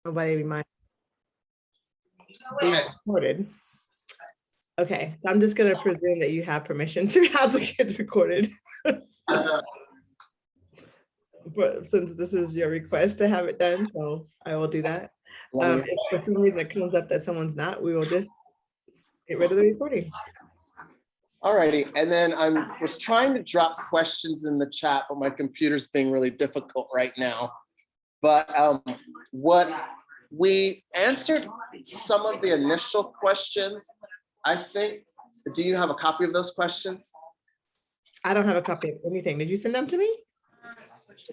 Nobody remind. Okay. Recorded. Okay, so I'm just gonna presume that you have permission to have the kids recorded. But since this is your request to have it done, so I will do that. If for some reason it comes up that someone's not, we will just get rid of the recording. Alrighty, and then I was trying to drop questions in the chat, but my computer's being really difficult right now. But what we answered some of the initial questions, I think. Do you have a copy of those questions? I don't have a copy of anything. Did you send them to me?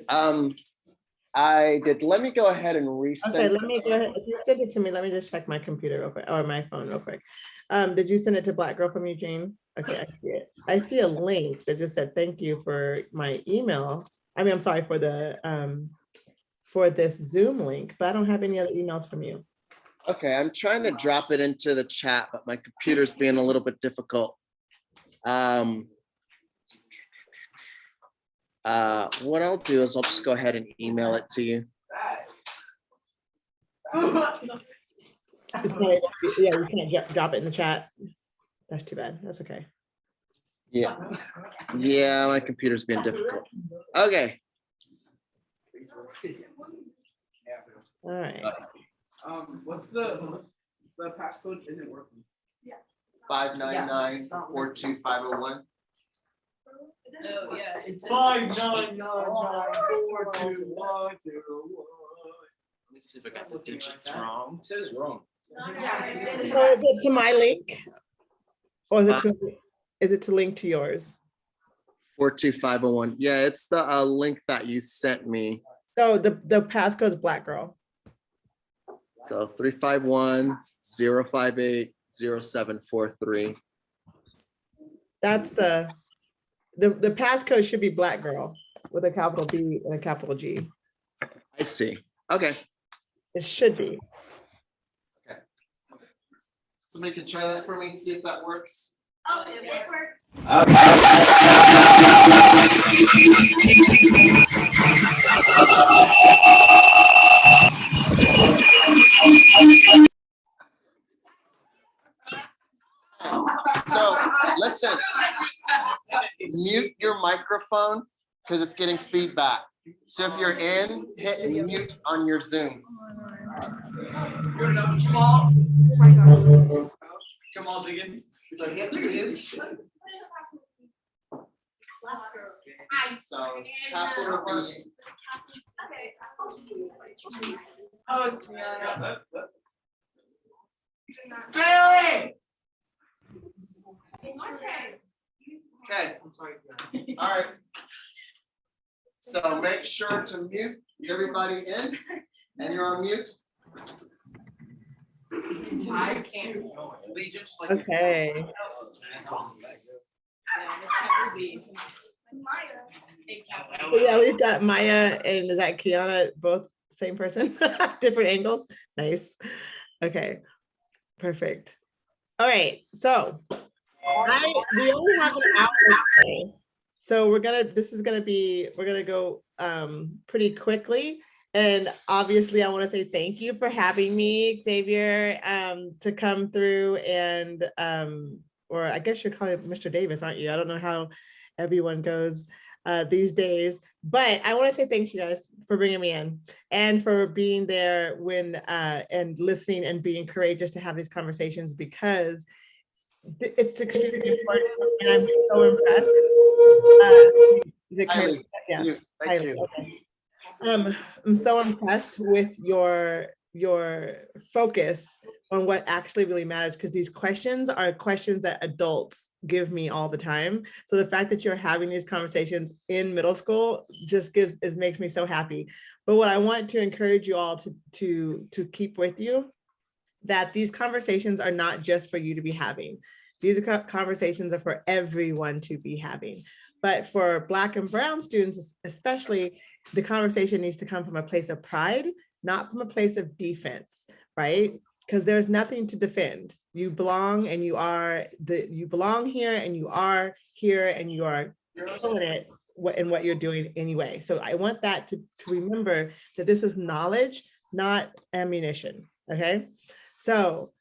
I did. Let me go ahead and resend. Okay, let me go ahead. If you send it to me, let me just check my computer real quick, or my phone real quick. Did you send it to Black Girl from Eugene? Okay, I see it. I see a link that just said, thank you for my email. I mean, I'm sorry for the for this Zoom link, but I don't have any other emails from you. Okay, I'm trying to drop it into the chat, but my computer's being a little bit difficult. What I'll do is I'll just go ahead and email it to you. It's not, yeah, you can't drop it in the chat. That's too bad. That's okay. Yeah. Yeah, my computer's being difficult. Okay. All right. What's the passcode isn't working? 599-42501. Oh, yeah. It's 599942121. Let me see if I got the digits wrong. It says wrong. So is it to my link? Or is it to link to yours? 42501. Yeah, it's the link that you sent me. So the passcode is Black Girl. So 351-058-0743. That's the passcode should be Black Girl with a capital B and a capital G. I see. Okay. It should be. Okay. Somebody can try that for me and see if that works. Oh, it works. So listen, mute your microphone because it's getting feedback. So if you're in, hit mute on your Zoom. Your number, Jamal? Oh my God. Jamal Diggins. So hit mute. So it's capital B. Oh, it's Tiana. Bailey! Okay. All right. So make sure to mute. Is everybody in? And you're on mute? I can't. Allegiance like. Okay. So yeah, we've got Maya and is that Kiana, both same person, different angles. Nice. Okay, perfect. All right, so we only have an hour today. So we're gonna go pretty quickly. And obviously I want to say thank you for having me, Xavier, to come through and or I guess you're calling Mr. Davis, aren't you? I don't know how everyone goes these days, but I want to say thanks you guys for bringing me in and for being there when and listening and being courageous to have these conversations because it's extremely important and I'm so impressed. Highly. Yeah, Thank you. okay. I'm so impressed with your focus on what actually really matters because these questions are questions that adults give me all the time. So the fact that you're having these conversations in middle school just makes me so happy. But what I want to encourage you all to keep with you, that these conversations are not just for you to be having. These conversations are for everyone to be having. But for Black and Brown students, especially, the conversation needs to come from a place of pride, not from a place of defense, right? Because there's nothing to defend. You belong and you belong here and you are here and you are killing it in what you're doing anyway. So I want that to remember that this is knowledge not ammunition. Okay. So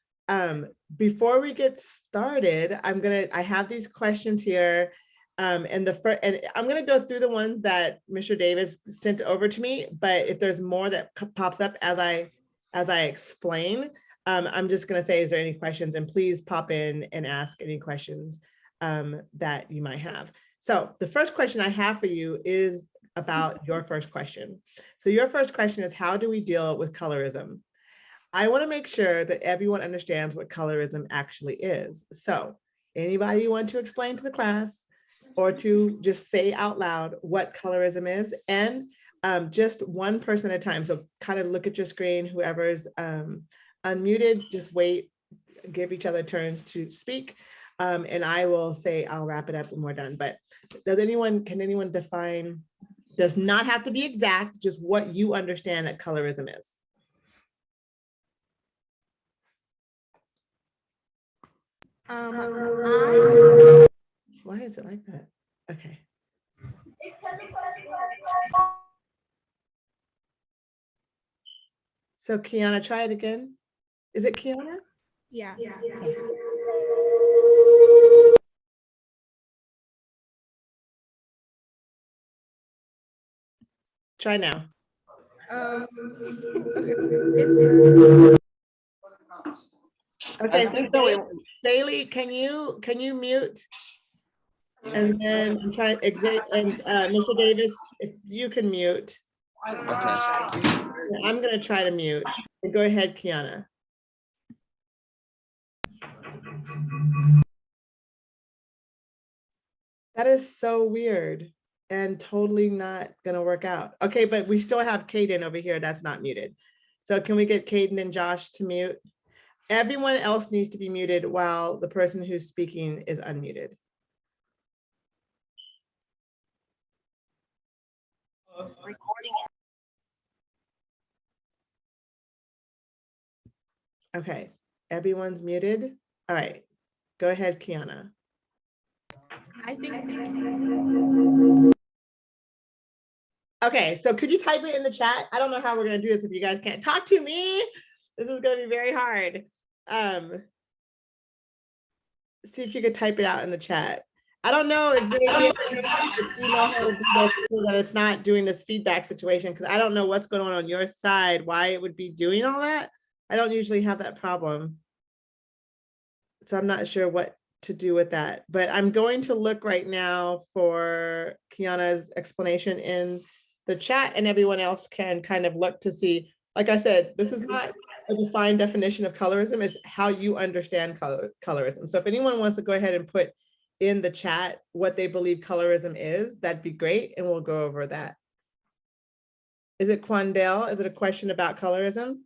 before we get started, I have these questions here. And I'm going to go through the ones that Mr. Davis sent over to me, but if there's more that pops up as I explain, I'm just going to say, is there any questions? And please pop in and ask any questions that you might have. So the first question I have for you is about your first question. So your first question is, how do we deal with colorism? I want to make sure that everyone understands what colorism actually is. So anybody want to explain to the class or to just say out loud what colorism is? And just one person at a time. So kind of look at your screen, whoever's unmuted, just wait, give each other turns to speak. And I will say, I'll wrap it up when we're done. But can anyone define, does not have to be exact, just what you understand that colorism is? Why is it like that? Okay. So Kiana, try it again. Is it Kiana? Yeah. Try now. Okay, so Bailey, can you mute? And then I'm trying to exit, and Mr. Davis, if you can mute. I'm gonna try to mute. Go ahead, Kiana. That is so weird and totally not gonna work out. Okay, but we still have Kaden over here that's not muted. So can we get Kaden and Josh to mute? Everyone else needs to be muted while the person who's speaking is unmuted. Okay, everyone's muted. All right, go ahead, Kiana. I think. Okay, so could you type it in the chat? I don't know how we're gonna do this if you guys can't talk to me. This is gonna be very hard. See if you could type it out in the chat. I don't know exactly so that it's not doing this feedback situation, because I don't know what's going on your side, why it would be doing all that. I don't usually have that problem. So I'm not sure what to do with that, but I'm going to look right now for Kiana's explanation in the chat, and everyone else can kind of look to see. Like I said, this is not a defined definition of colorism, it's how you understand colorism. So if anyone wants to go ahead and put in the chat what they believe colorism is, that'd be great, and we'll go over that. Is it Quandale? Is it a question about colorism?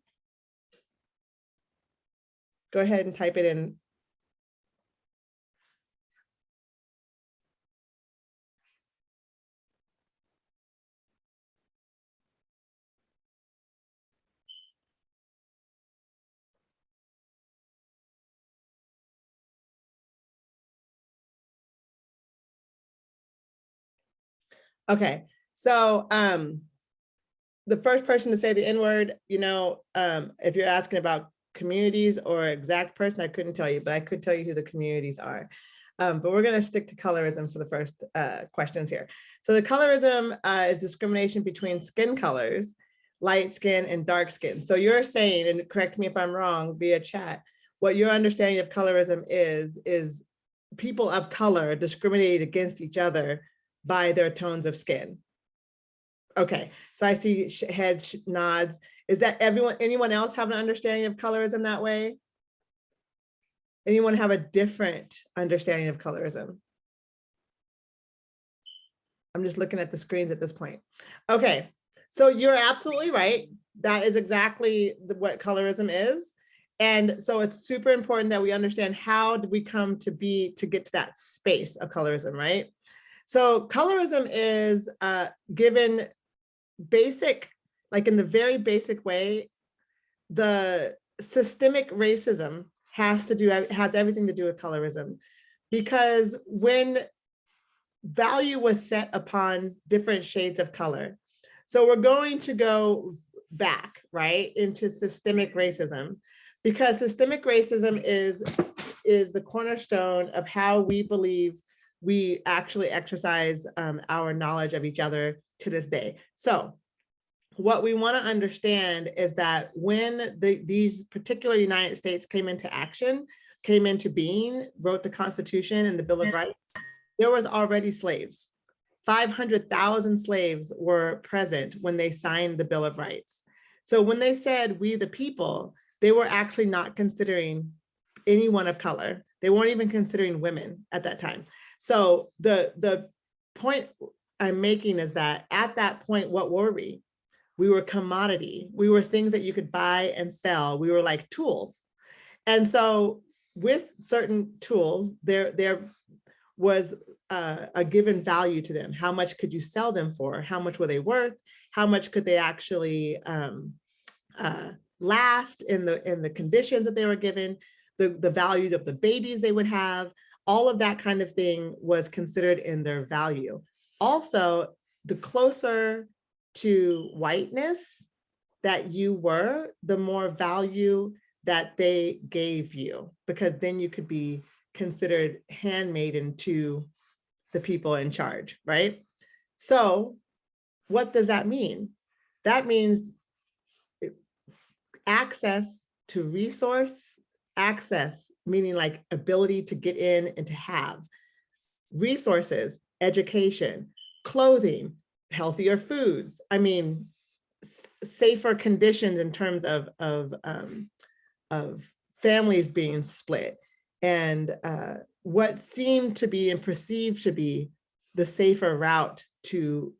Go ahead and type it in. Okay, so the first person to say the N-word, if you're asking about communities or exact person, I couldn't tell you, but I could tell you who the communities are. But we're gonna stick to colorism for the first questions here. So the colorism is discrimination between skin colors, light skin and dark skin. So you're saying, and correct me if I'm wrong via chat, what your understanding of colorism is people of color discriminated against each other by their tones of skin. Okay, so I see head nods. Is that anyone else have an understanding of colorism that way? Anyone have a different understanding of colorism? I'm just looking at the screens at this point. Okay, so you're absolutely right. That is exactly what colorism is. And so it's super important that we understand how did we come to get to that space of colorism, right? So colorism is given basic, like in the very basic way, the systemic racism has everything to do with colorism, because when value was set upon different shades of color, so we're going to go back, right, into systemic racism, because systemic racism is the cornerstone of how we believe we actually exercise our knowledge of each other to this day. So what we want to understand is that when these particular United States came into action, came into being, wrote the Constitution and the Bill of Rights, there was already slaves. 500,000 slaves were present when they signed the Bill of Rights. So when they said we the people, they were actually not considering anyone of color. They weren't even considering women at that time. So the point I'm making is that at that point, what were we? We were commodity. We were things that you could buy and sell. We were like tools. And so with certain tools, there was a given value to them. How much could you sell them for? How much were they worth? How much could they actually last in the conditions that they were given? The value of the babies they would have, all of that kind of thing was considered in their value. Also, the closer to whiteness that you were, the more value that they gave you, because then you could be considered handmaiden to the people in charge, right? So what does that mean? That means access to resource, access, meaning like ability to get in and to have resources, education, clothing, healthier foods. I mean, safer conditions in terms of families being split, and what seemed to be and perceived to be the safer route to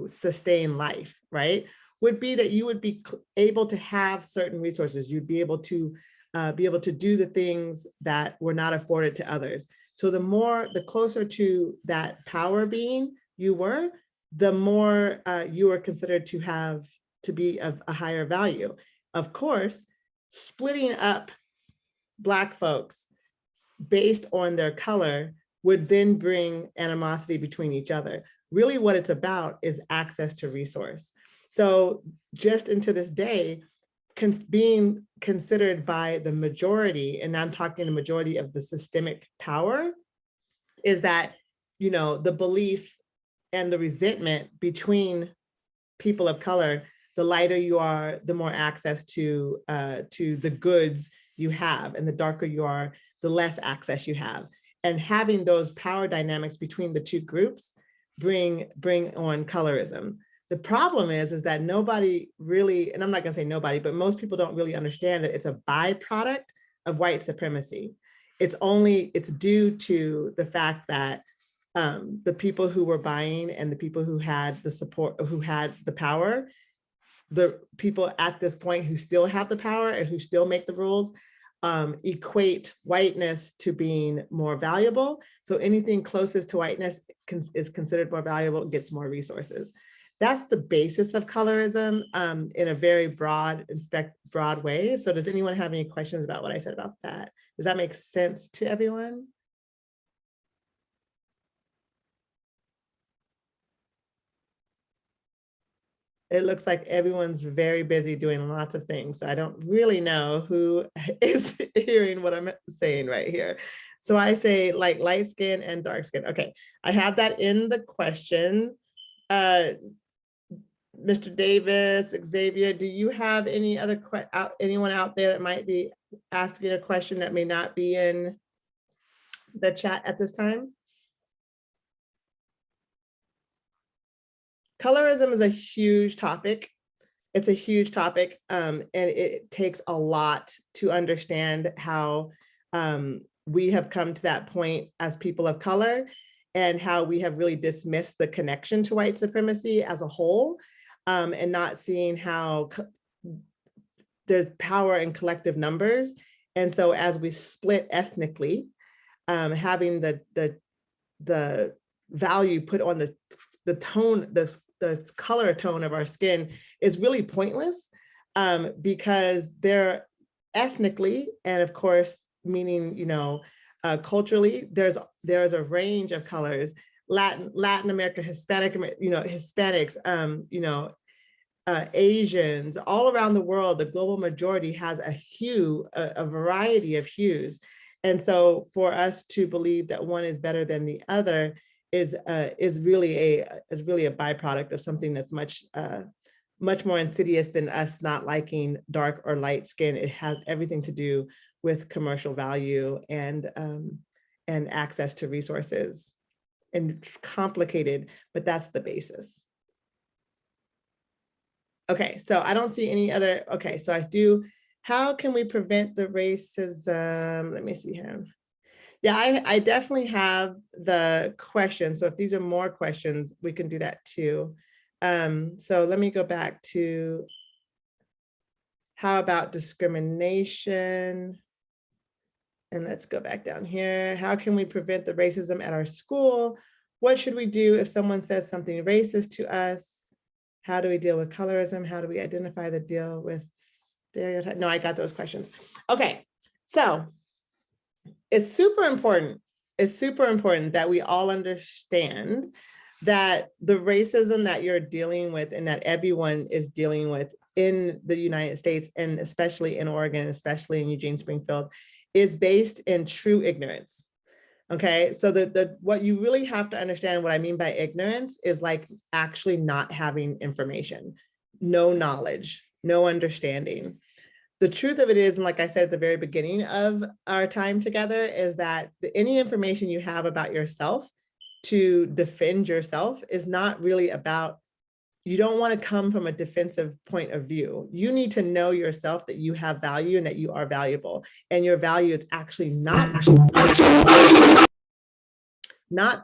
sustain life, right, would be that you would be able to have certain resources. You'd be able to do the things that were not afforded to others. So the closer to that power being you were, the more you were considered to be of a higher value. Of course, splitting up Black folks based on their color would then bring animosity between each other. Really what it's about is access to resource. So just into this day, being considered by the majority, and I'm talking the majority of the systemic power, is that, the belief and the resentment between people of color, the lighter you are, the more access to the goods you have, and the darker you are, the less access you have. And having those power dynamics between the two groups bring on colorism. The problem is that nobody really, and I'm not gonna say nobody, but most people don't really understand that it's a byproduct of white supremacy. It's due to the fact that the people who were buying and the people who had the support, who had the power, the people at this point who still have the power and who still make the rules, equate whiteness to being more valuable. So anything closest to whiteness is considered more valuable, gets more resources. That's the basis of colorism in a very broad way. So does anyone have any questions about what I said about that? Does that make sense to everyone? It looks like everyone's very busy doing lots of things. So I don't really know who is hearing what I'm saying right here. So I say like light skin and dark skin. Okay, I have that in the question. Mr. Davis, Xavier, do you have any other anyone out there that might be asking a question that may not be in the chat at this time? Colorism is a huge topic. It's a huge topic, and it takes a lot to understand how we have come to that point as people of color, and how we have really dismissed the connection to white supremacy as a whole, and not seeing how there's power in collective numbers. And so as we split ethnically, having the value put on the tone, the color tone of our skin is really pointless, because they're ethnically, and of course, meaning, culturally, there's a range of colors. Latin America, Hispanic, Hispanics, Asians, all around the world, the global majority has a hue, a variety of hues. And so for us to believe that one is better than the other is really a byproduct of something that's much more insidious than us not liking dark or light skin. It has everything to do with commercial value and access to resources. And it's complicated, but that's the basis. Okay, so I don't see any other, okay, so I do, how can we prevent the racism? Let me see here. Yeah, I definitely have the question. So if these are more questions, we can do that too. So let me go back to, how about discrimination? And let's go back down here. How can we prevent the racism at our school? What should we do if someone says something racist to us? How do we deal with colorism? How do we identify the deal with stereotype? No, I got those questions. Okay, so it's super important. It's super important that we all understand that the racism that you're dealing with and that everyone is dealing with in the United States, and especially in Oregon, especially in Eugene Springfield, is based in true ignorance. Okay, so what you really have to understand, what I mean by ignorance, is like actually not having information, no knowledge, no understanding. The truth of it is, and like I said at the very beginning of our time together, is that any information you have about yourself to defend yourself is not really about, you don't want to come from a defensive point of view. You need to know yourself that you have value and that you are valuable. And your value is actually not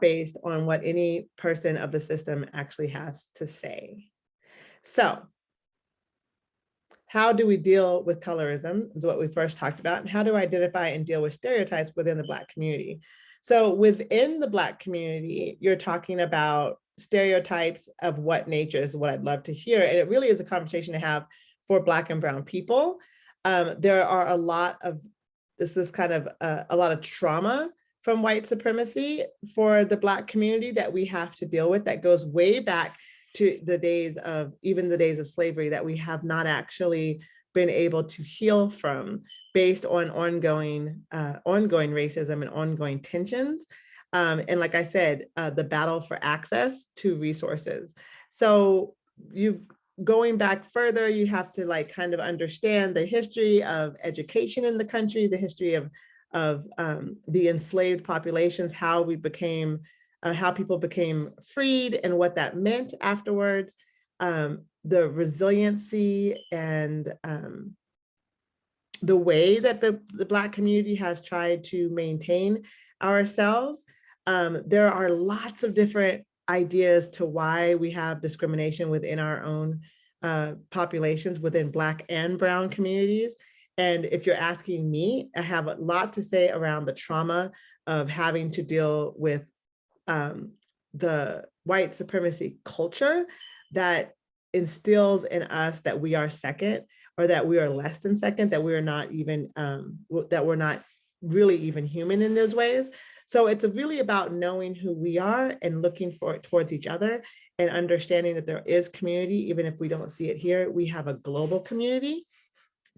based on what any person of the system actually has to say. So how do we deal with colorism is what we first talked about. And how do I identify and deal with stereotypes within the Black community? So within the Black community, you're talking about stereotypes of what nature is what I'd love to hear. And it really is a conversation to have for Black and brown people. There are a lot of, this is kind of a lot of trauma from white supremacy for the Black community that we have to deal with, that goes way back to the days of, even the days of slavery, that we have not actually been able to heal from, based on ongoing racism and ongoing tensions. And like I said, the battle for access to resources. So going back further, you have to like kind of understand the history of education in the country, the history of the enslaved populations, how people became freed and what that meant afterwards, the resiliency and the way that the Black community has tried to maintain ourselves. There are lots of different ideas to why we have discrimination within our own populations, within Black and brown communities. And if you're asking me, I have a lot to say around the trauma of having to deal with the white supremacy culture that instills in us that we are second, or that we are less than second, that we're not even, that we're not really even human in those ways. So it's really about knowing who we are and looking towards each other, and understanding that there is community, even if we don't see it here. We have a global community.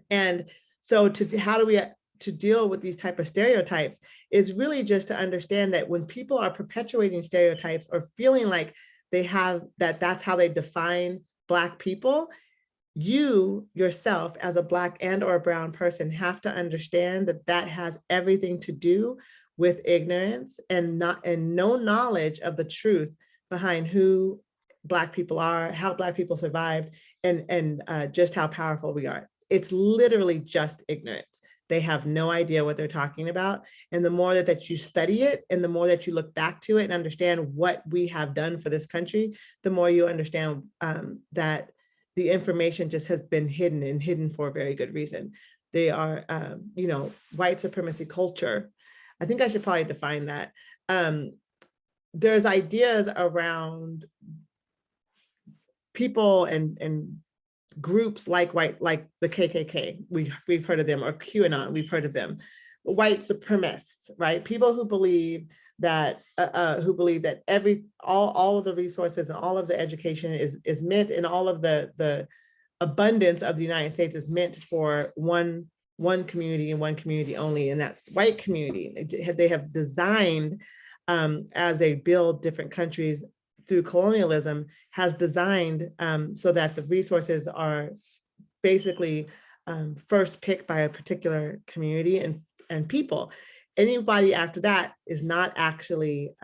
And so to deal with these type of stereotypes is really just to understand that when people are perpetuating stereotypes or feeling like they have that's how they define Black people, you yourself as a Black and or brown person have to understand that that has everything to do with ignorance and no knowledge of the truth behind who Black people are, how Black people survived, and just how powerful we are. It's literally just ignorance. They have no idea what they're talking about. And the more that you study it, and the more that you look back to it and understand what we have done for this country, the more you understand that the information just has been hidden for a very good reason. They are, white supremacy culture. I think I should probably define that. There's ideas around people and groups like the KKK, we've heard of them, or QAnon, we've heard of them, white supremacists, right? People who believe that all of the resources and all of the education is meant, and all of the abundance of the United States is meant for one community and one community only, and that's the white community. They have designed, as they build different countries through colonialism, has designed so that the resources are basically first picked by a particular community and people. Anybody after that is not actually,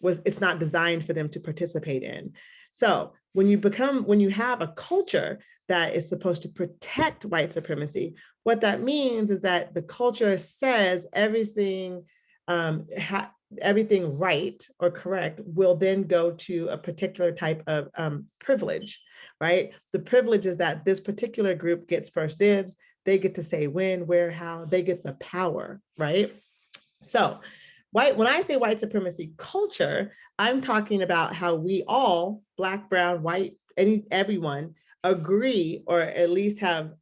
it's not designed for them to participate in. So when you have a culture that is supposed to protect white supremacy, what that means is that the culture says everything everything right or correct will then go to a particular type of privilege, right? The privilege is that this particular group gets first dibs. They get to say when, where, how. They get the power, right? So when I say white supremacy culture, I'm talking about how we all, Black, brown, white, everyone, agree, or at least have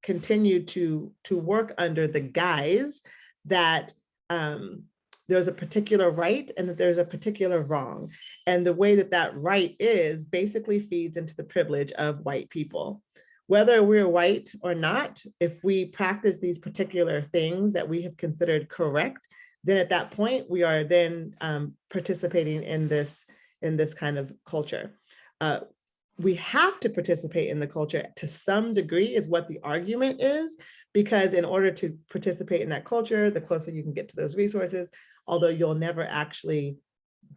continued to work under the guise that there's a particular right and that there's a particular wrong. And the way that right is basically feeds into the privilege of white people. Whether we're white or not, if we practice these particular things that we have considered correct, then at that point, we are then participating in this kind of culture. We have to participate in the culture to some degree is what the argument is, because in order to participate in that culture, the closer you can get to those resources, although you'll never actually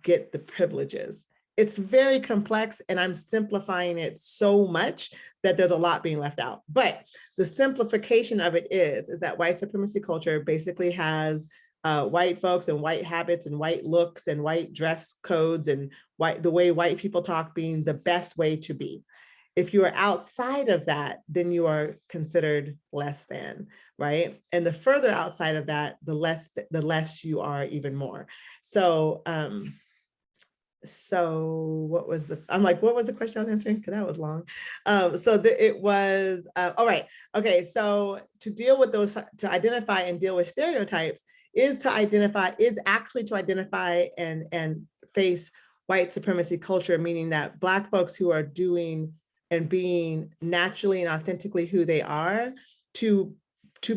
get the privileges. It's very complex, and I'm simplifying it so much that there's a lot being left out. But the simplification of it is that white supremacy culture basically has white folks and white habits and white looks and white dress codes and the way white people talk being the best way to be. If you are outside of that, then you are considered less than, right? And the further outside of that, the less you are even more. So, what was the question I was answering? Because that was long. It was, all right. Okay, so to deal with those, to identify and deal with stereotypes is actually to identify and face white supremacy culture, meaning that Black folks who are doing and being naturally and authentically who they are, to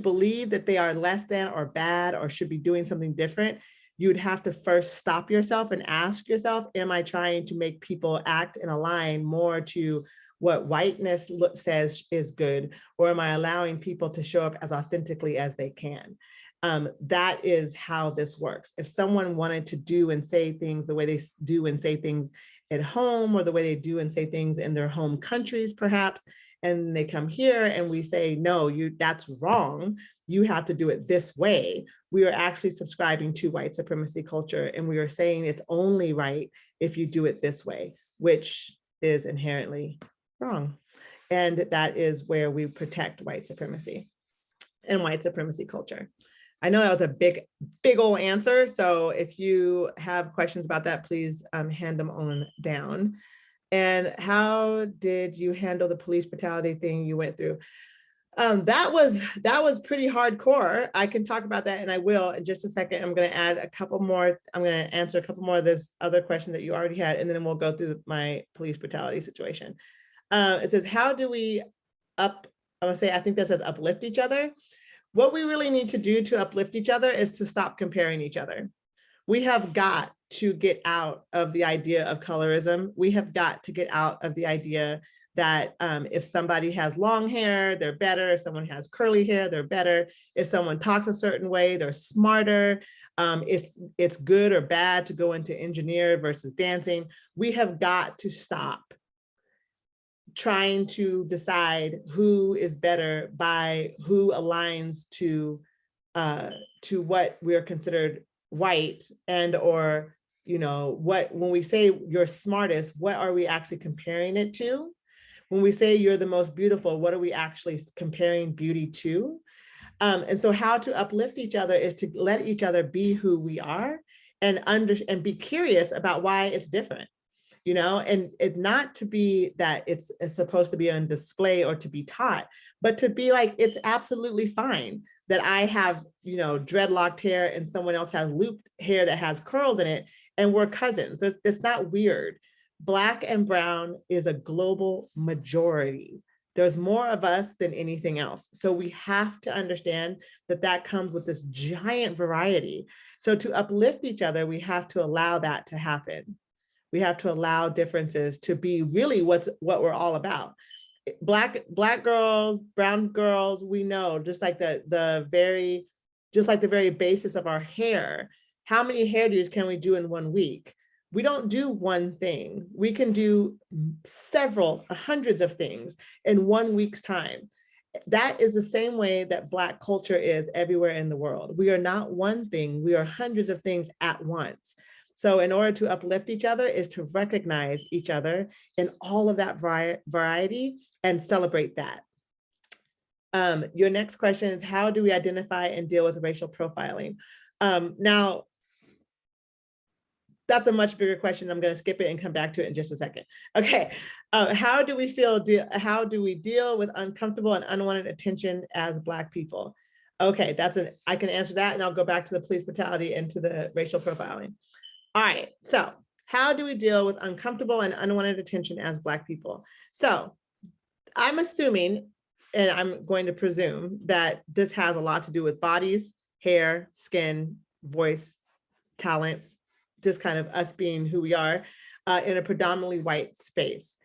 believe that they are less than or bad or should be doing something different, you'd have to first stop yourself and ask yourself, am I trying to make people act and align more to what whiteness says is good, or am I allowing people to show up as authentically as they can? That is how this works. If someone wanted to do and say things the way they do and say things at home, or the way they do and say things in their home countries, perhaps, and they come here and we say, no, that's wrong, you have to do it this way, we are actually subscribing to white supremacy culture, and we are saying it's only right if you do it this way, which is inherently wrong. And that is where we protect white supremacy and white supremacy culture. I know that was a big old answer. So if you have questions about that, please hand them on down. And how did you handle the police brutality thing you went through? That was pretty hardcore. I can talk about that, and I will in just a second. I'm going to add a couple more. I'm going to answer a couple more of this other question that you already had, and then we'll go through my police brutality situation. It says, how do we I think that says uplift each other. What we really need to do to uplift each other is to stop comparing each other. We have got to get out of the idea of colorism. We have got to get out of the idea that if somebody has long hair, they're better. If someone has curly hair, they're better. If someone talks a certain way, they're smarter. It's good or bad to go into engineer versus dancing. We have got to stop trying to decide who is better by who aligns to what we're considered white, and or when we say you're smartest, what are we actually comparing it to? When we say you're the most beautiful, what are we actually comparing beauty to? And so how to uplift each other is to let each other be who we are, and be curious about why it's different. you know, and it not to be that it's supposed to be on display or to be taught, but to be like, it's absolutely fine that I have, you know, dreadlocked hair and someone else has looped hair that has curls in it, and we're cousins. It's not weird. Black and brown is a global majority. There's more of us than anything else. So we have to understand that that comes with this giant variety. So to uplift each other, we have to allow that to happen. We have to allow differences to be really what we're all about. Black girls, brown girls, we know, just like the very basis of our hair. How many hairdos can we do in 1 week? We don't do one thing. We can do several, hundreds of things in 1 week's time. That is the same way that Black culture is everywhere in the world. We are not one thing, we are hundreds of things at once. So in order to uplift each other is to recognize each other in all of that variety and celebrate that. Your next question is, how do we identify and deal with racial profiling? Now, that's a much bigger question. I'm going to skip it and come back to it in just a second. Okay, how do we deal with uncomfortable and unwanted attention as Black people? Okay, I can answer that, and I'll go back to the police brutality and to the racial profiling. All right, so how do we deal with uncomfortable and unwanted attention as Black people? So I'm assuming, and I'm going to presume, that this has a lot to do with bodies, hair, skin, voice, talent, just kind of us being who we are in a predominantly white space.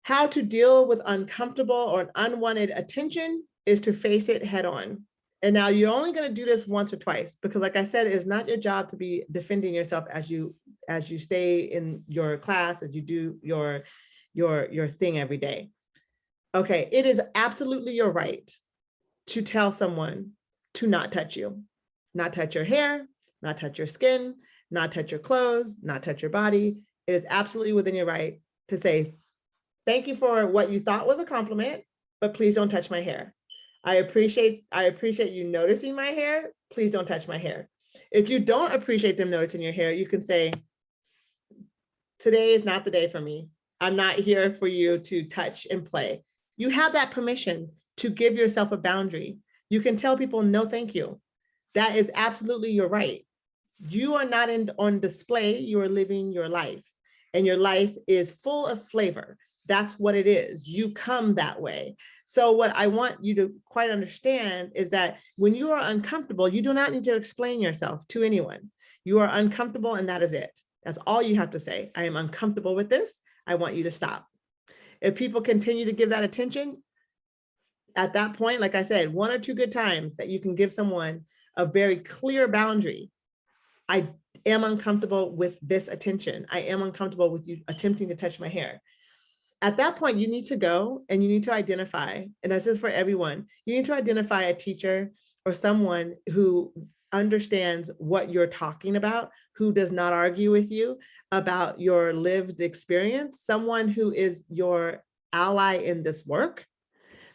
How to deal with uncomfortable or unwanted attention is to face it head on. And now you're only going to do this once or twice, because like I said, it's not your job to be defending yourself as you stay in your class, as you do your thing every day. Okay, it is absolutely your right to tell someone to not touch you, not touch your hair, not touch your skin, not touch your clothes, not touch your body. It is absolutely within your right to say, thank you for what you thought was a compliment, but please don't touch my hair. I appreciate you noticing my hair. Please don't touch my hair. If you don't appreciate them noticing your hair, you can say, today is not the day for me. I'm not here for you to touch and play. You have that permission to give yourself a boundary. You can tell people, no, thank you. That is absolutely your right. You are not on display, you are living your life, and your life is full of flavor. That's what it is. You come that way. So what I want you to quite understand is that when you are uncomfortable, you do not need to explain yourself to anyone. You are uncomfortable, and that is it. That's all you have to say. I am uncomfortable with this. I want you to stop. If people continue to give that attention, at that point, like I said, 1 or 2 good times that you can give someone a very clear boundary. I am uncomfortable with this attention. I am uncomfortable with you attempting to touch my hair. At that point, you need to go and you need to identify, and this is for everyone, you need to identify a teacher or someone who understands what you're talking about, who does not argue with you about your lived experience, someone who is your ally in this work,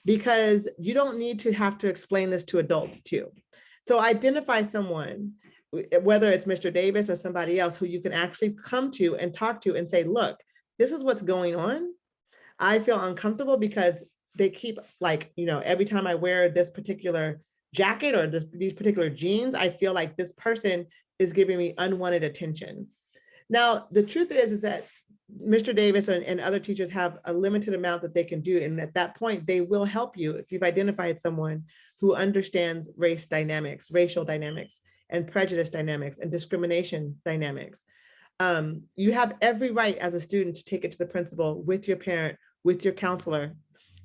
because you don't need to have to explain this to adults too. So identify someone, whether it's Mr. Davis or somebody else, who you can actually come to and talk to and say, look, this is what's going on. I feel uncomfortable because they keep, like, you know, every time I wear this particular jacket or these particular jeans, I feel like this person is giving me unwanted attention. Now, the truth is that Mr. Davis and other teachers have a limited amount that they can do. And at that point, they will help you if you've identified someone who understands race dynamics, racial dynamics, and prejudice dynamics, and discrimination dynamics. You have every right as a student to take it to the principal with your parent, with your counselor,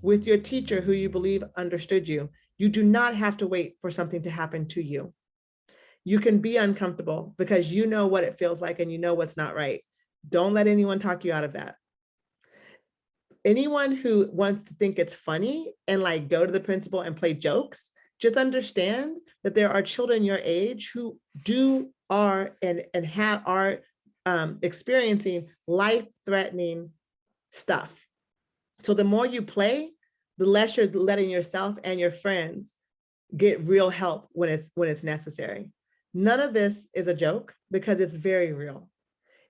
with your teacher who you believe understood you. You do not have to wait for something to happen to you. You can be uncomfortable because you know what it feels like and you know what's not right. Don't let anyone talk you out of that. Anyone who wants to think it's funny and like go to the principal and play jokes, just understand that there are children your age who are experiencing life-threatening stuff. So the more you play, the less you're letting yourself and your friends get real help when it's necessary. None of this is a joke because it's very real.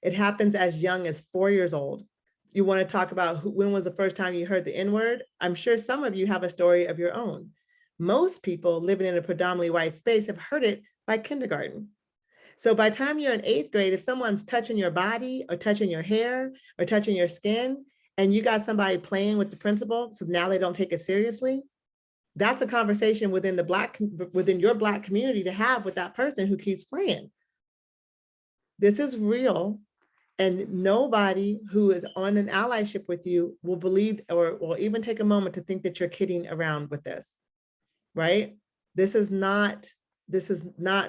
It happens as young as 4 years old. You want to talk about when was the first time you heard the N-word? I'm sure some of you have a story of your own. Most people living in a predominantly white space have heard it by kindergarten. So by the time you're in 8th grade, if someone's touching your body or touching your hair or touching your skin, and you got somebody playing with the principal, so now they don't take it seriously, that's a conversation within your Black community to have with that person who keeps playing. This is real, and nobody who is on an allyship with you will believe or will even take a moment to think that you're kidding around with this, right? This is not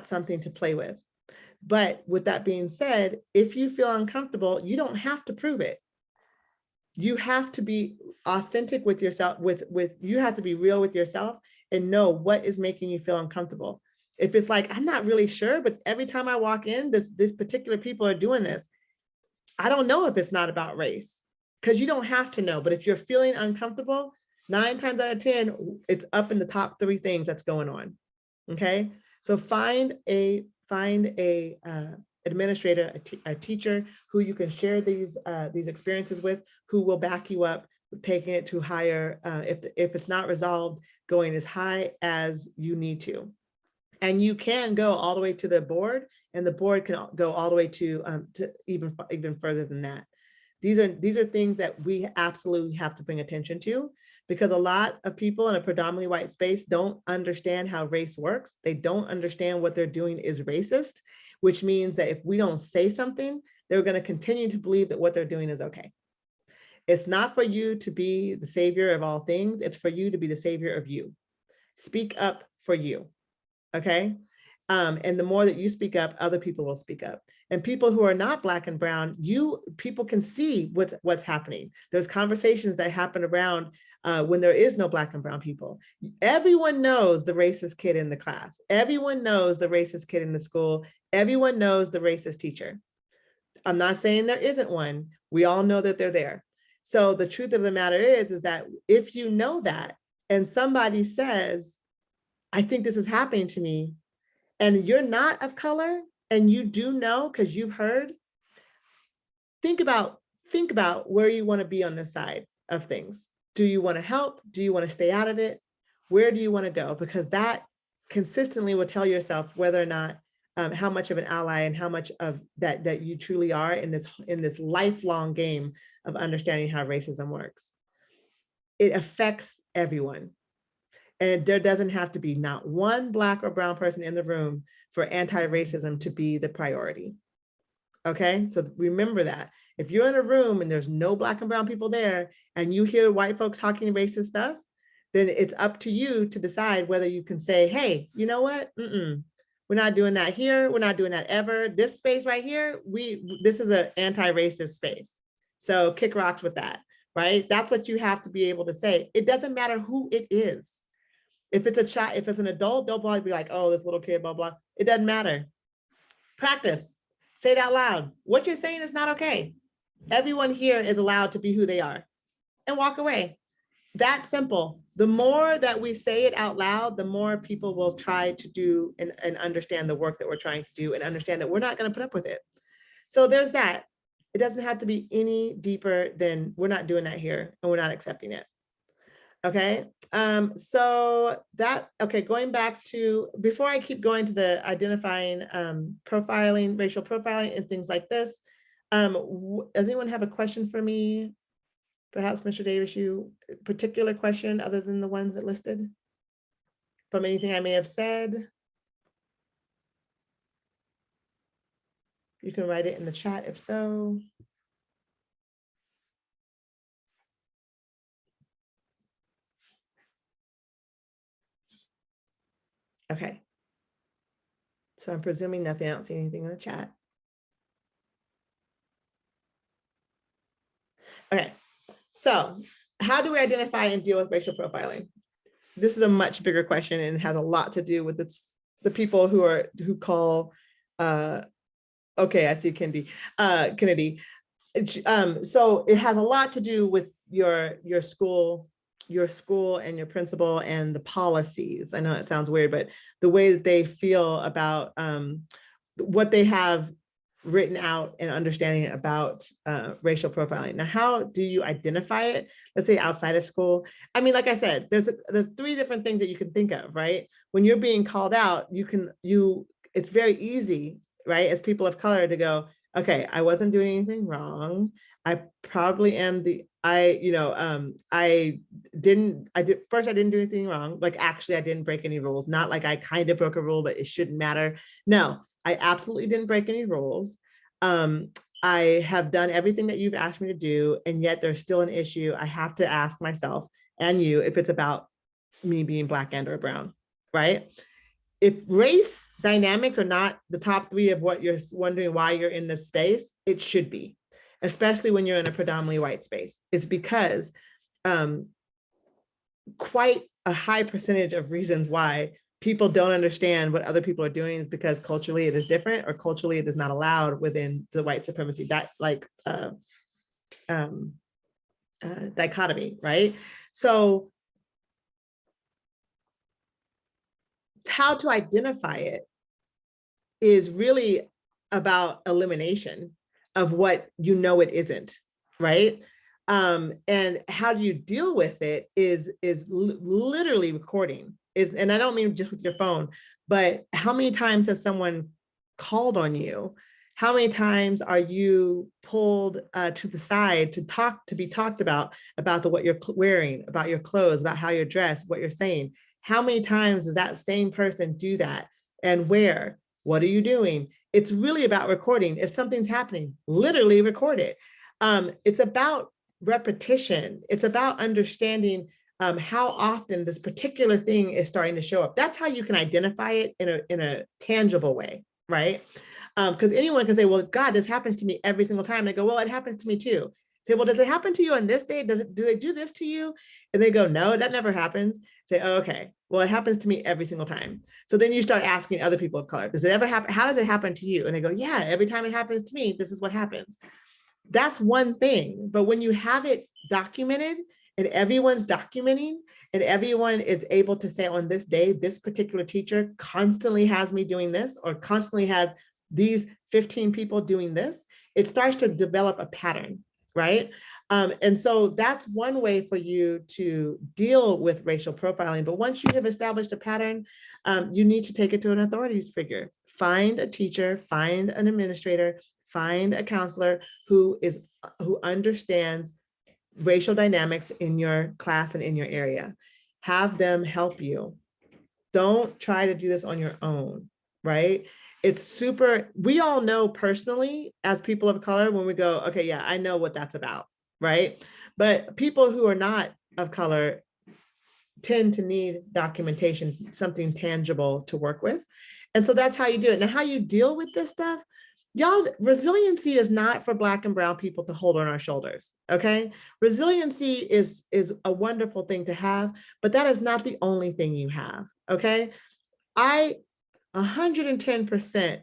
something to play with. But with that being said, if you feel uncomfortable, you don't have to prove it. You have to be authentic with yourself, you have to be real with yourself and know what is making you feel uncomfortable. If it's like, I'm not really sure, but every time I walk in, this particular people are doing this, I don't know if it's not about race, because you don't have to know. But if you're feeling uncomfortable, 9 times out of 10, it's up in the top 3 things that's going on. Okay, so find a administrator, a teacher who you can share these experiences with, who will back you up, taking it to higher, if it's not resolved, going as high as you need to. And you can go all the way to the board, and the board can go all the way to even further than that. These are things that we absolutely have to bring attention to, because a lot of people in a predominantly white space don't understand how race works. They don't understand what they're doing is racist, which means that if we don't say something, they're going to continue to believe that what they're doing is okay. It's not for you to be the savior of all things. It's for you to be the savior of you. Speak up for you. Okay. And the more that you speak up, other people will speak up. And people who are not Black and brown, people can see what's happening. There's conversations that happen around when there is no Black and brown people. Everyone knows the racist kid in the class. Everyone knows the racist kid in the school. Everyone knows the racist teacher. I'm not saying there isn't one. We all know that they're there. So the truth of the matter is that if you know that, and somebody says, I think this is happening to me, and you're not of color, and you do know because you've heard, think about where you want to be on this side of things. Do you want to help? Do you want to stay out of it? Where do you want to go? Because that consistently will tell yourself whether or not how much of an ally and how much of that you truly are in this lifelong game of understanding how racism works. It affects everyone. And there doesn't have to be not one Black or brown person in the room for anti-racism to be the priority. Okay, so remember that. If you're in a room and there's no Black and brown people there, and you hear white folks talking racist stuff, then it's up to you to decide whether you can say, hey, you know what? We're not doing that here. We're not doing that ever. This space right here, this is an anti-racist space. So kick rocks with that, right? That's what you have to be able to say. It doesn't matter who it is. If it's a child, if it's an adult, they'll probably be like, oh, this little kid, blah, blah. It doesn't matter. Practice. Say it out loud. What you're saying is not okay. Everyone here is allowed to be who they are, and walk away. That simple. The more that we say it out loud, the more people will try to do and understand the work that we're trying to do, and understand that we're not going to put up with it. So there's that. It doesn't have to be any deeper than we're not doing that here, and we're not accepting it. Okay, so that, okay, going back to, before I keep going to the identifying, profiling, racial profiling and things like this, does anyone have a question for me? Perhaps Mr. Davis, you particular question other than the ones that listed from anything I may have said? You can write it in the chat if so. Okay. So I'm presuming nothing. I don't see anything in the chat. Okay. So how do we identify and deal with racial profiling? This is a much bigger question, and it has a lot to do with the people who call, okay, I see Kennedy. So it has a lot to do with your school and your principal and the policies. I know it sounds weird, but the way that they feel about what they have written out and understanding about racial profiling. Now, how do you identify it? Let's say outside of school. I mean, like I said, there's three different things that you can think of, right? When you're being called out, it's very easy, right, as people of color to go, okay, I wasn't doing anything wrong. I probably am I didn't do anything wrong. Like, actually, I didn't break any rules. Not like I kind of broke a rule, but it shouldn't matter. No, I absolutely didn't break any rules. I have done everything that you've asked me to do, and yet there's still an issue. I have to ask myself and you if it's about me being Black and or brown, right? If race dynamics are not the top three of what you're wondering why you're in this space, it should be, especially when you're in a predominantly white space. It's because quite a high percentage of reasons why people don't understand what other people are doing is because culturally it is different, or culturally it is not allowed within the white supremacy dichotomy, right? So how to identify it is really about elimination of what you know it isn't, right? And how do you deal with it is literally recording. And I don't mean just with your phone, but how many times has someone called on you? How many times are you pulled to the side to be talked about what you're wearing, about your clothes, about how you're dressed, what you're saying? How many times does that same person do that? And where? What are you doing? It's really about recording. If something's happening, literally record it. It's about repetition. It's about understanding how often this particular thing is starting to show up. That's how you can identify it in a tangible way, right? Because anyone can say, well, God, this happens to me every single time. They go, well, it happens to me too. Say, well, does it happen to you on this day? Do they do this to you? And they go, no, that never happens. Say, oh, okay, well, it happens to me every single time. So then you start asking other people of color, does it ever happen? How does it happen to you? And they go, yeah, every time it happens to me, this is what happens. That's one thing. But when you have it documented and everyone's documenting and everyone is able to say, on this day, this particular teacher constantly has me doing this, or constantly has these 15 people doing this, it starts to develop a pattern, right? And so that's one way for you to deal with racial profiling. But once you have established a pattern, you need to take it to an authorities figure. Find a teacher, find an administrator, find a counselor who understands racial dynamics in your class and in your area. Have them help you. Don't try to do this on your own, right? We all know personally as people of color when we go, okay, yeah, I know what that's about, right? But people who are not of color tend to need documentation, something tangible to work with. And so that's how you do it. Now, how you deal with this stuff, y'all, resiliency is not for Black and brown people to hold on our shoulders, okay? Resiliency is a wonderful thing to have, but that is not the only thing you have, okay? I 110%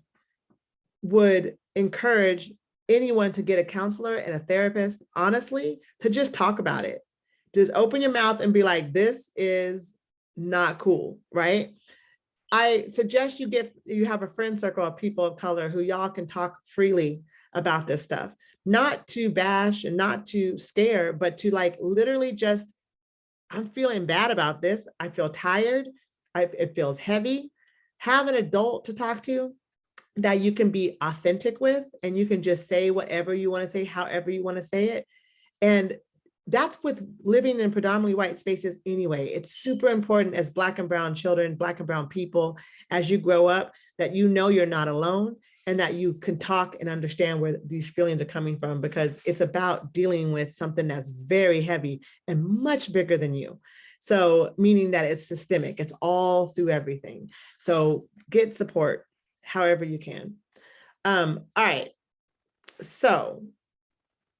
would encourage anyone to get a counselor and a therapist, honestly, to just talk about it. Just open your mouth and be like, this is not cool, right? I suggest you have a friend circle of people of color who y'all can talk freely about this stuff, not to bash and not to scare, but to like literally just, I'm feeling bad about this. I feel tired. It feels heavy. Have an adult to talk to that you can be authentic with, and you can just say whatever you want to say, however you want to say it. And that's with living in predominantly white spaces anyway. It's super important as Black and brown children, Black and brown people, as you grow up, that you know you're not alone and that you can talk and understand where these feelings are coming from, because it's about dealing with something that's very heavy and much bigger than you. So meaning that it's systemic, it's all through everything. So get support however you can. All right, so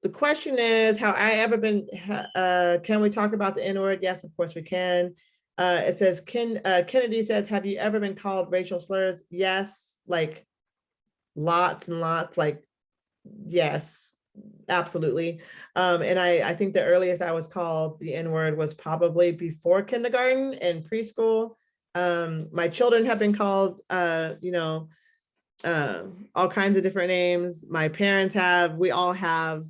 the question is, have I ever been, can we talk about the N-word? Yes, of course we can. It says, Kennedy says, have you ever been called racial slurs? Yes, like lots and lots, like, yes, absolutely. And I think the earliest I was called the N-word was probably before kindergarten and preschool. My children have been called, all kinds of different names. My parents have, we all have.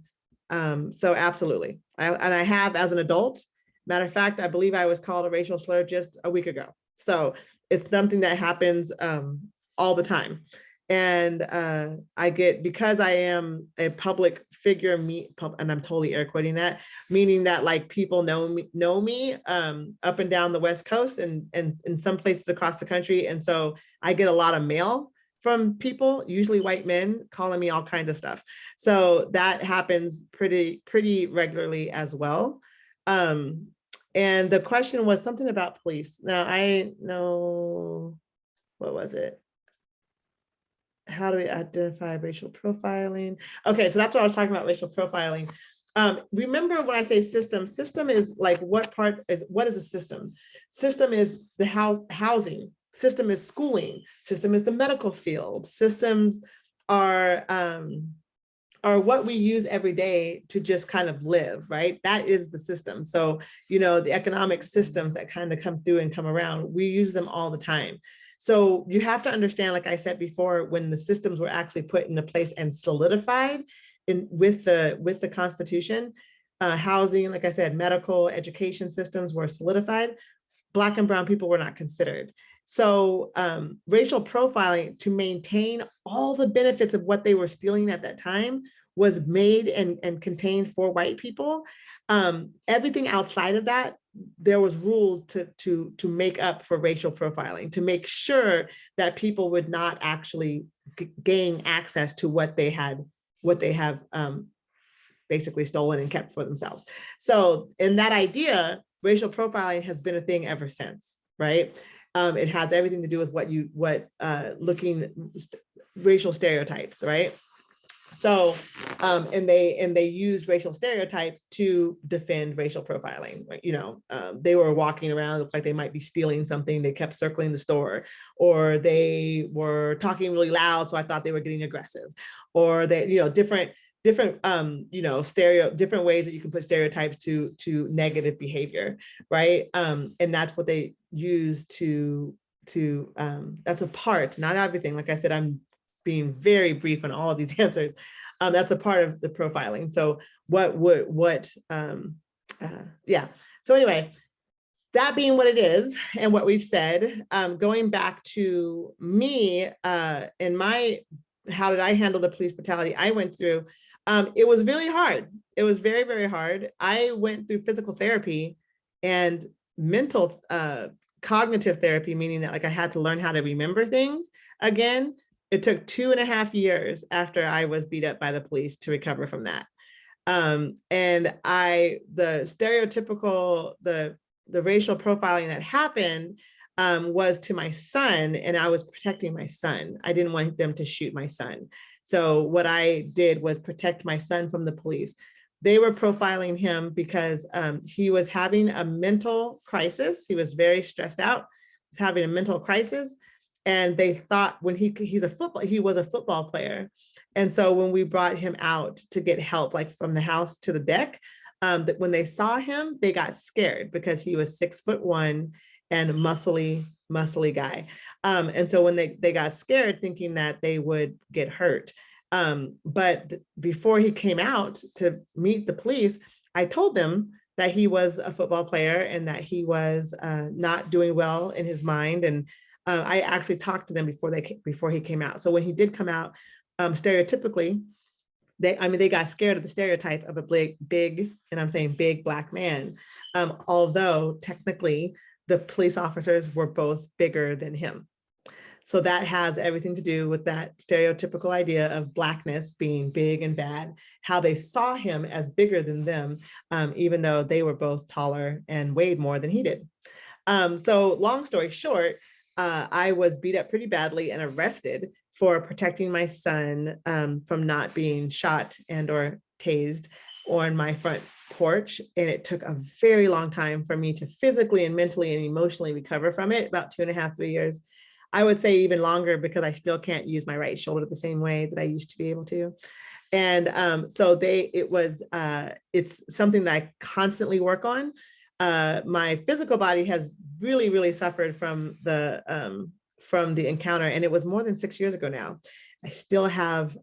So absolutely. And I have as an adult. Matter of fact, I believe I was called a racial slur just a week ago. So it's something that happens all the time. And I get, because I am a public figure, and I'm totally air quoting that, meaning that like people know me up and down the West Coast and in some places across the country. And so I get a lot of mail from people, usually white men, calling me all kinds of stuff. So that happens pretty regularly as well. And the question was something about police. Now I know, what was it? How do we identify racial profiling? Okay, so that's what I was talking about, racial profiling. Remember when I say system is like what is a system? System is the housing. System is schooling. System is the medical field. Systems are what we use every day to just kind of live, right? That is the system. So, the economic systems that kind of come through and come around, we use them all the time. So you have to understand, like I said before, when the systems were actually put into place and solidified with the Constitution, housing, like I said, medical, education systems were solidified. Black and brown people were not considered. So racial profiling, to maintain all the benefits of what they were stealing at that time, was made and contained for white people. Everything outside of that, there was rules to make up for racial profiling, to make sure that people would not actually gain access to what they have basically stolen and kept for themselves. So in that idea, racial profiling has been a thing ever since, right? It has everything to do with racial stereotypes, right? So, and they use racial stereotypes to defend racial profiling. They were walking around, looked like they might be stealing something. They kept circling the store, or they were talking really loud, so I thought they were getting aggressive, or they, different different ways that you can put stereotypes to negative behavior, right? And that's what they use to that's a part, not everything. Like I said, I'm being very brief on all of these answers. That's a part of the profiling. So yeah. So anyway, that being what it is and what we've said, going back to me in my, how did I handle the police brutality I went through? It was really hard. It was very, very hard. I went through physical therapy and mental cognitive therapy, meaning that like I had to learn how to remember things again. It took 2.5 years after I was beat up by the police to recover from that. And the stereotypical, the racial profiling that happened was to my son, and I was protecting my son. I didn't want them to shoot my son. So what I did was protect my son from the police. They were profiling him because he was having a mental crisis. He was very stressed out, was having a mental crisis. And they thought when he was a football player. And so when we brought him out to get help, like from the house to the deck, that when they saw him, they got scared because he was 6'1" and muscly guy. And so when they got scared, thinking that they would get hurt. But before he came out to meet the police, I told them that he was a football player and that he was not doing well in his mind. And I actually talked to them before he came out. So when he did come out, stereotypically, they got scared of the stereotype of a big, and I'm saying big Black man. Although technically the police officers were both bigger than him. So that has everything to do with that stereotypical idea of Blackness being big and bad, how they saw him as bigger than them, even though they were both taller and weighed more than he did. So long story short, I was beat up pretty badly and arrested for protecting my son from not being shot and or tased on my front porch. And it took a very long time for me to physically and mentally and emotionally recover from it, about 2.5, 3 years. I would say even longer, because I still can't use my right shoulder the same way that I used to be able to. And so it's something that I constantly work on. My physical body has really, really suffered from the from the encounter, and it was more than 6 years ago now. I still have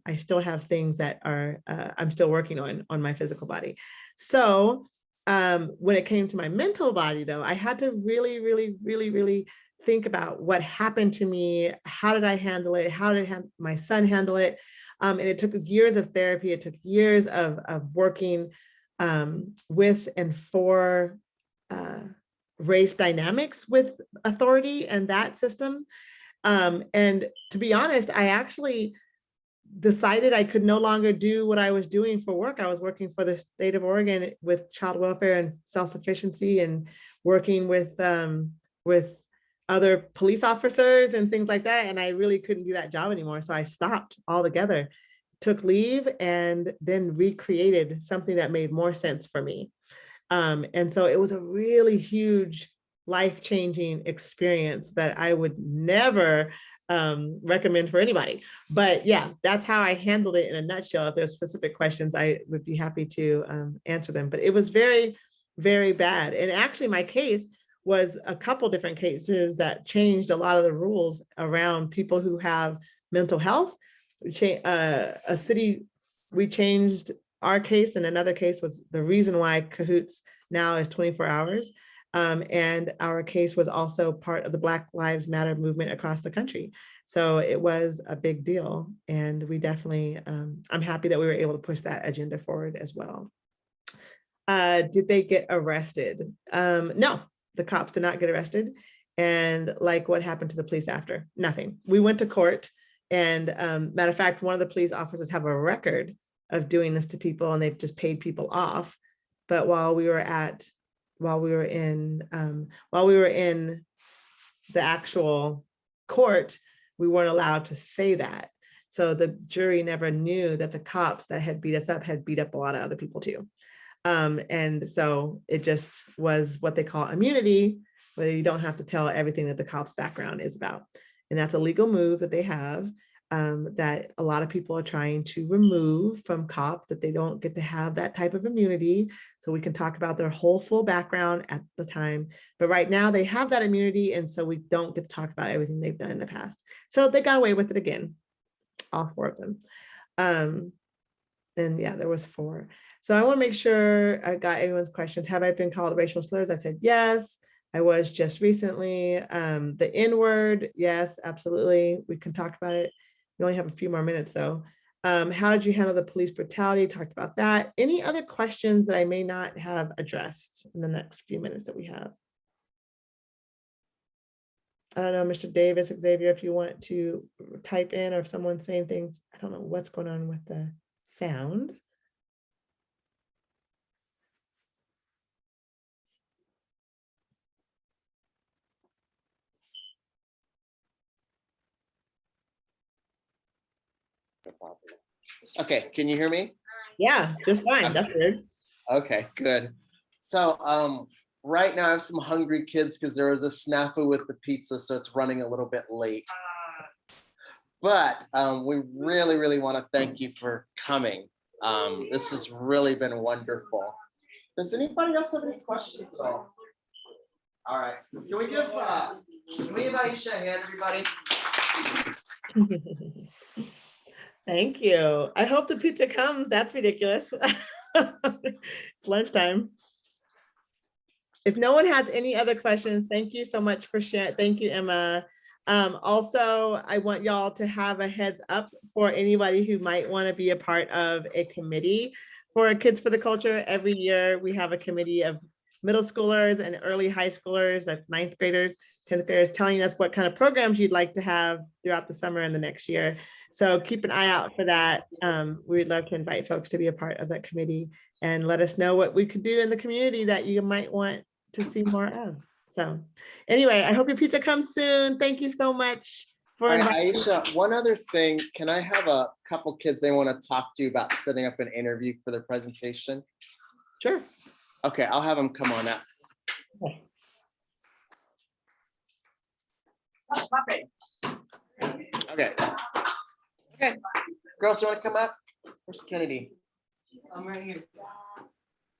things that are I'm still working on my physical body. So when it came to my mental body, though, I had to really think about what happened to me. How did I handle it? How did my son handle it? And it took years of therapy. It took years of working with and for race dynamics with authority and that system. And to be honest, I actually decided I could no longer do what I was doing for work. I was working for the state of Oregon with child welfare and self-sufficiency, and working with other police officers and things like that. And I really couldn't do that job anymore. So I stopped altogether, took leave, and then recreated something that made more sense for me. And so it was a really huge, life-changing experience that I would never recommend for anybody. But yeah, that's how I handled it in a nutshell. If there's specific questions, I would be happy to answer them. But it was very, very bad. And actually my case was a couple different cases that changed a lot of the rules around people who have mental health. We changed our case, and another case was the reason why Cahoots now is 24 hours. And our case was also part of the Black Lives Matter movement across the country. So it was a big deal. And we definitely, I'm happy that we were able to push that agenda forward as well. Did they get arrested? No, the cops did not get arrested. And like what happened to the police after? Nothing. We went to court, and matter of fact, one of the police officers have a record of doing this to people, and they've just paid people off. But while we were in the actual court, we weren't allowed to say that. So the jury never knew that the cops that had beat us up had beat up a lot of other people too. And so it just was what they call immunity, where you don't have to tell everything that the cops' background is about. And that's a legal move that they have, that a lot of people are trying to remove from cops, that they don't get to have that type of immunity. So we can talk about their whole full background at the time. But right now they have that immunity. And so we don't get to talk about everything they've done in the past. So they got away with it again, all 4 of them. And yeah, there was 4. So I want to make sure I got everyone's questions. Have I been called racial slurs? I said, yes, I was just recently. The N-word, yes, absolutely. We can talk about it. We only have a few more minutes though. How did you handle the police brutality? Talked about that. Any other questions that I may not have addressed in the next few minutes that we have? I don't know, Mr. Davis, Xavier, if you want to type in, or if someone's saying things, I don't know what's going on with the sound. Okay, can you hear me? Yeah, just fine. That's good. Okay, good. So right now I have some hungry kids because there was a snafu with the pizza, so it's running a little bit late. But we really want to thank you for coming. This has really been wonderful. Does anybody else have any questions at all? All right, can we give Ayesha a hand, everybody? Thank you. I hope the pizza comes. That's ridiculous. Lunchtime. If no one has any other questions, thank you so much for sharing. Thank you, Emma. Also, I want y'all to have a heads up for anybody who might want to be a part of a committee for Kids for the Culture. Every year we have a committee of middle schoolers and early high schoolers, that's 9th graders, 10th graders, telling us what kind of programs you'd like to have throughout the summer and the next year. So keep an eye out for that. We'd love to invite folks to be a part of that committee and let us know what we could do in the community that you might want to see more of. So anyway, I hope your pizza comes soon. Thank you so much for inviting me. Ayesha, one other thing, can I have a couple kids they want to talk to you about setting up an interview for their presentation? Sure. Okay, I'll have them come on up. Okay. Okay. Okay. Girls, you want to come up? Where's Kennedy? I'm right here.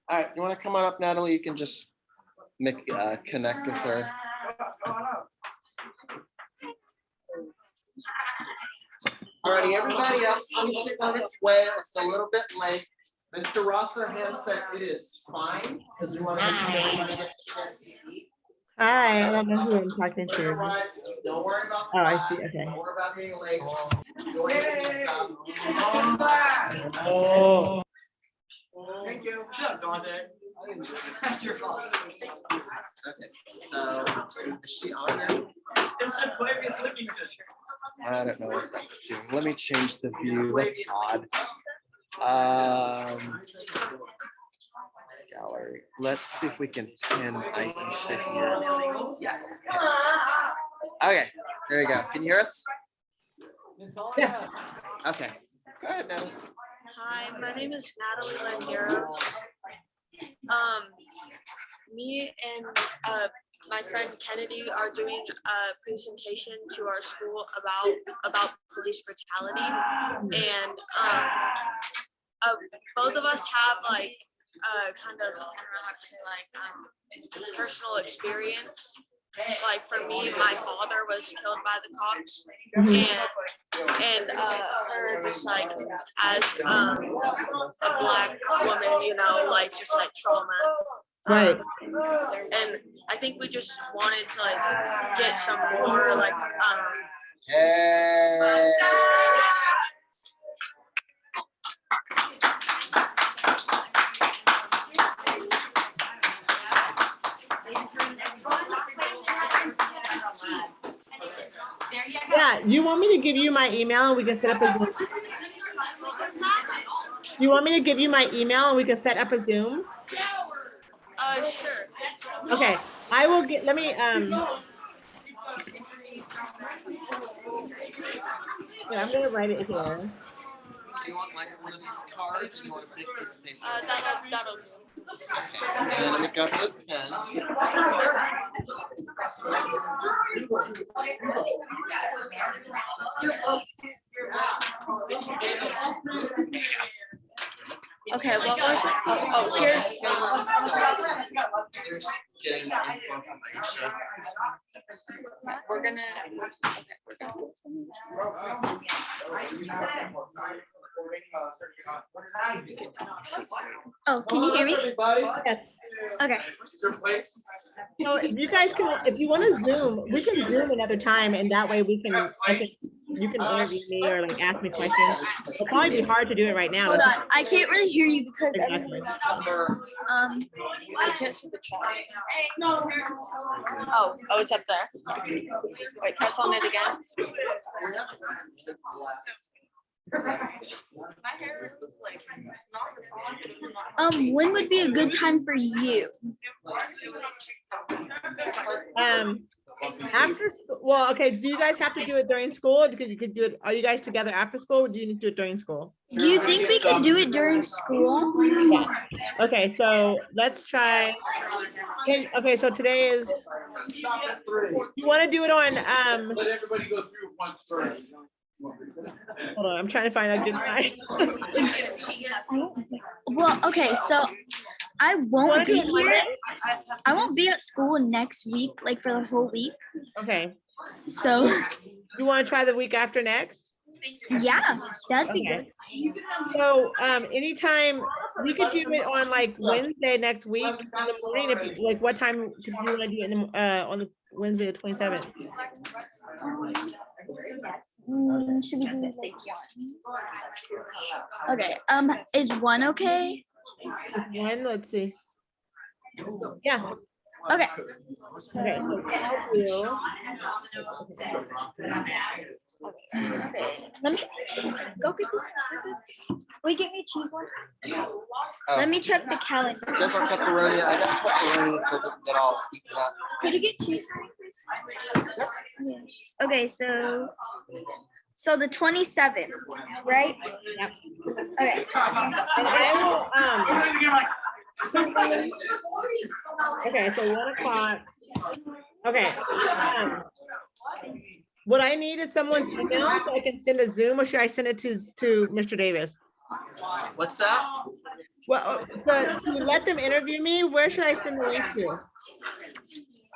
All right, you want to come on up, Natalie? You can just make connect with her. Alrighty, everybody else is on its way, just a little bit late. Mr. Rotherham said it is fine, because we want to make sure everybody gets a chance to eat. Hi, I don't know who I'm talking to. Otherwise, don't worry about the Oh, I class, see, okay. don't worry about being late, just enjoy the pizza. Oh. Thank you. Shut up, Dante. That's your fault. Okay, so is she on now? It's the Aquarius looking sister. I don't know what that's doing. Let me change the view. That's odd. Gallery. Let's see if we can pin Ayesha here. Okay, there we go. Can you hear us? Yeah. Okay. Go ahead, Natalie. Hi, my name is Natalie Laniero. Me and my friend Kennedy are doing a presentation to our school about police brutality, and both of us have like kind of, I don't know how to say, like personal experience. Like for me, my father was killed by the cops, and her just like as a Black woman, you know, like just like trauma. Right. And I think we just wanted to like get some more like Hey. Yeah, you want me to give you my email and we can set up a Zoom? You want me to give you my email and we can set up a Zoom? Sure. Okay, I will get, let me, yeah, I'm gonna write it here. Do you want like one of these cards, or do you want a big piece of paper? That'll do. Okay, and let me grab the pen. Okay, what was it? Oh, here's. There's getting the info from Ayesha. We're gonna. Oh, can you hear me? Everybody? Yes. Okay. So if you guys can, if you want to Zoom, we can Zoom another time and that way we can, you can interview me or like ask me questions. It'll probably be hard to do it right now. Hold on. I can't really hear you because Exactly. I can't see the chat. Oh, it's up there. Wait, press on it again. when would be a good time for you? After school, well, okay, do you guys have to do it during school? Because you could do it, are you guys together after school or do you need to do it during school? Do you think we could do it during school? Yeah. Okay, so let's try. Okay, so today is, you want to do it on, Let everybody go through once first. hold on, I'm trying to find a good time. Well, okay, so I won't be here. I won't be at school next week, like for the whole week. Okay, So you want to try the week after next? yeah, that'd be Okay. good. So, anytime, we could do it on like Wednesday next week in the morning, if, like what time could you want to do it in the, on the Wednesday, the 27th? Should we do like one? Okay, is one okay? Is one, let's see. Yeah, Okay. okay, so I'll do. Let me go get this. Will you get me a cheese one? Oh, Let me check the calendar. you guys want pepperoni? I got pepperoni so that get all eaten up. Could you get cheese for me, please? Okay, so the 27th, right? Yep. Okay. And I will, okay, so 1 o'clock. Okay. What I need is someone's email so I can send a Zoom, or should I send it to Mr. Davis? What's that? Well, to let them interview me, where should I send the link to?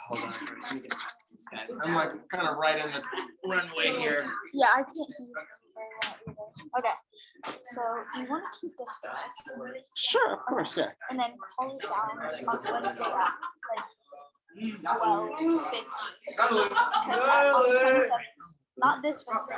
Hold on. Let me get this guy. I'm like kind of right in the runway here. Yeah, I can't hear. Okay. So do you want to keep this for us? Sure, of course, yeah. And then call it down on Wednesday at like 12:50. Because on the 27th, not this Wednesday.